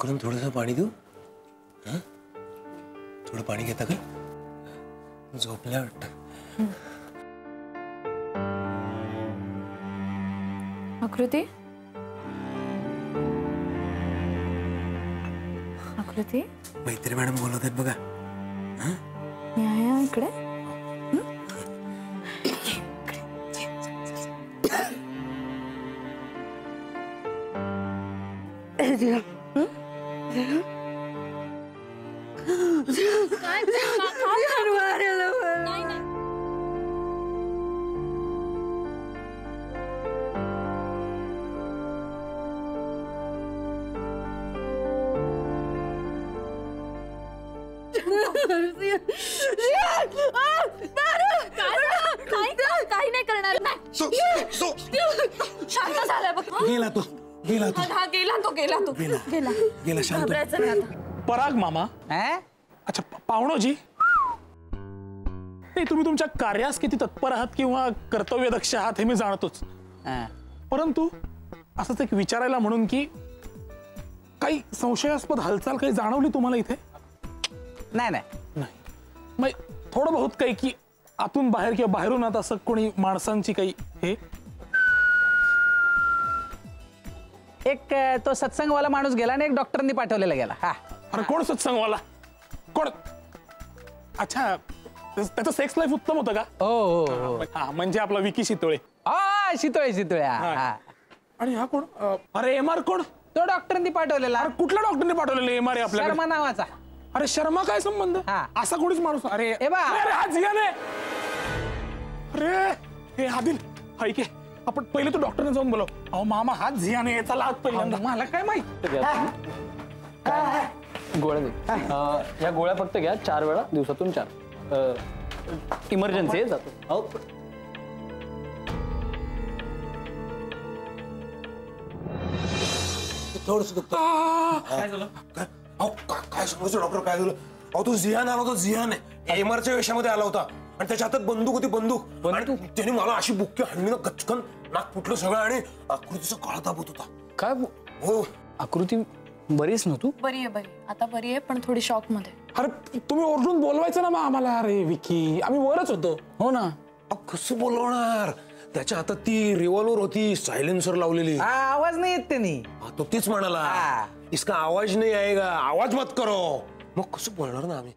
करून थोडंसं पाणी देऊ? हा, थोडं पाणी घेता का? झोपल्या वाटतं. आकृती, आकृती, मैत्री मॅडम बोलत आहेत बघा. मी आहे इकडे. काही नाही करणार. शांत झालाय बघ. गेला तो, गेला तो. हा गेला तो, गेला तो, गेला गेला. शांत. घाबरायचं नाही आता. पराग मामा. अच्छा पाहुणोजी, नाही तुम्ही तुमच्या कार्यास किती तत्पर आहात किंवा कर्तव्यदक्ष आहात हे मी जाणतोच, परंतु असंच एक विचारायला म्हणून की काही संशयास्पद हालचाल काही जाणवली तुम्हाला इथे? नाही नाही नाही, मग थोडं बहुत काही की आतून बाहेर किंवा बाहेरून आत असं कोणी माणसांची काही हे? एक तो सत्संगवाला माणूस गेला आणि एक डॉक्टरांनी पाठवलेला गेला. हा, अरे कोण सत्संगवाला? कोण? अच्छा, त्याचं सेक्स लाईफ उत्तम होतं का? हो हो. हा, म्हणजे आपला विकी शितोळे. हा, शितोळे शितोळे. हा. आणि हा कोण? अरे एमआर कोण? तो डॉक्टरांनी पाठवलेला. अरे कुठल्या डॉक्टरने पाठवलेलं एमआर आपल्याला? शर्मा नावाचा. अरे शर्मा काय संबंध? हा. असा कोणीच माणूस? अरे ए बा. अरे हा जियाने. अरे हे आदिल, ऐके आपण पहिले तू डॉक्टरने जाऊन बोलव. अहो मामा हा जियाने याचा लाग पहिल्यांदा. मला काय माहित. गोळ्या दे. या गोळ्या फक्त घ्या 4 वेळा दिवसातून 4. इमर्जन्सी आहे, जातो. थोडस दुखत. काय झालं? काय सांगायचं डॉक्टर, काय झालं? अहो तो जियान आला होता. जियान एमआरच्या वेशामध्ये आला होता आणि त्याच्या हातात बंदूक होती. बंदूक. त्याने मला अशी बुक्की हाणली ना, गचकन नाक फुटलं सगळं आणि आकृतीचा काळा तापत होता. काय? हो. आकृती बरीच ना तू? बरी आहे, बरी आता बरी आहे, पण थोडी शॉक मध्ये. अरे तुम्ही ओरडून बोलवायचं ना मग आम्हाला. अरे विकी, आम्ही वरच होतो. हो ना. कसं बोलवणार? त्याच्या हातात ती रिव्हॉल्वर होती, सायलेन्सर लावलेली. आवाज नाही येत त्यांनी. तो तीच म्हणाला, इसका आवाज नाही आएगा, आवाज मत करो. मग कसं बोलणार ना आम्ही?